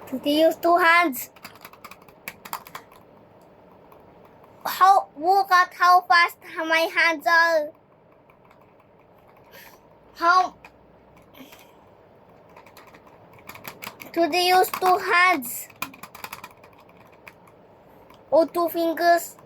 To use two hands. Look at how fast my hands are. How to use two hands or two fingers.